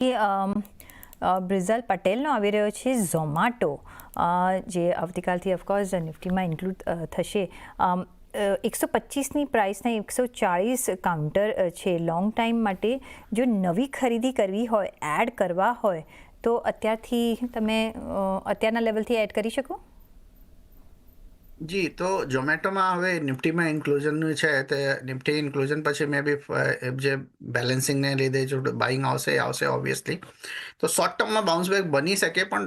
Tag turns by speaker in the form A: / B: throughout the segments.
A: બ્રિઝલ પટેલનો આવી રહ્યો છે ઝોમાટો, જે આવતીકાલથી ઓફકોર્સ નિફ્ટીમાં ઇન્ક્લુડ થશે. 125ની પ્રાઇસના 140 કાઉન્ટર છે. લોંગ ટાઈમ માટે જો નવી ખરીદી કરવી હોય, એડ કરવા હોય તો અત્યારથી તમે અત્યારના લેવલથી એડ કરી શકો.
B: જી, તો ઝોમેટોમાં હવે નિફ્ટીમાં ઇન્ક્લુઝનનું છે, તો નિફ્ટી ઇન્ક્લુઝન પછી મે બી જે બેલેન્સિંગને લીધે જો બાઇંગ આવશે ઓબ્વિયસલી. તો શોર્ટ ટર્મમાં બાઉન્સ બેક બની શકે, પણ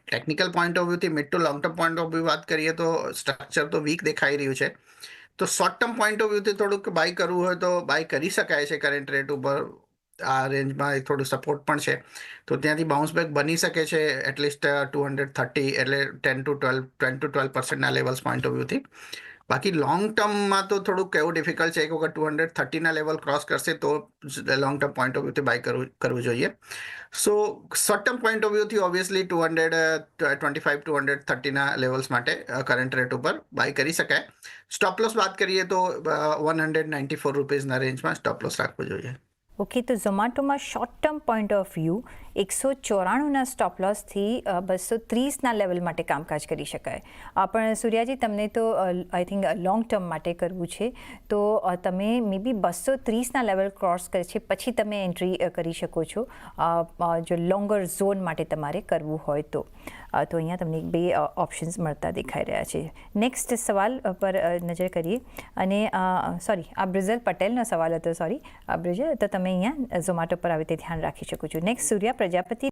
B: ટેકનિકલ પોઈન્ટ ઓફ વ્યૂથી mid to long term point of view વાત કરીએ તો સ્ટ્રક્ચર તો વીક દેખાઈ રહ્યું છે. તો શોર્ટ ટર્મ પોઈન્ટ ઓફ વ્યૂથી થોડુંક બાય કરવું હોય તો બાય કરી શકાય છે. કરંટ રેટ ઉપર આ રેન્જમાં થોડું સપોર્ટ પણ છે, તો ત્યાંથી બાઉન્સ બેક બની શકે છે એટલીસ્ટ 230, એટલે 10-12% લેવલ્સ પોઈન્ટ ઓફ વ્યૂથી. બાકી લોંગ ટર્મમાં તો થોડુંક એવું ડિફિકલ્ટ છે. એક વખત 230ના લેવલ ક્રોસ કરશે તો લોંગ ટર્મ પોઈન્ટ ઓફ વ્યૂથી બાય કરવું જોઈએ. So short term point of વ્યૂથી ઓબ્વિયસલી 225-230ના લેવલ્સ માટે કરંટ રેટ ઉપર બાય કરી શકાય. સ્ટોપ લોસ વાત કરીએ તો 194 રૂપીઝના રેન્જમાં સ્ટોપ લોસ રાખવું જોઈએ.
A: ઓકે, તો ઝોમાટોમાં short term point of view 194ના સ્ટોપ લોસથી 230ના લેવલ માટે કામકાજ કરી શકાય. પણ સૂર્યાજી, તમને તો આઈ થિંક લોંગ ટર્મ માટે કરવું છે, તો તમે મે બી 230ના લેવલ ક્રોસ કરે છે પછી તમે એન્ટ્રી કરી શકો છો, જો લોંગર ઝોન માટે તમારે કરવું હોય તો. તો અહીંયા તમને બે ઓપ્શન્સ મળતા દેખાઈ રહ્યા છે. નેક્સ્ટ સવાલ પર નજર કરીએ, અને સોરી, આ બ્રિઝલ પટેલનો સવાલ હતો. સોરી બ્રિજલ, તો તમે અહીંયા ઝોમાટો પર આવી રીતે ધ્યાન રાખી શકો છો. નેક્સ્ટ સૂર્યા પ્રજાપતિ.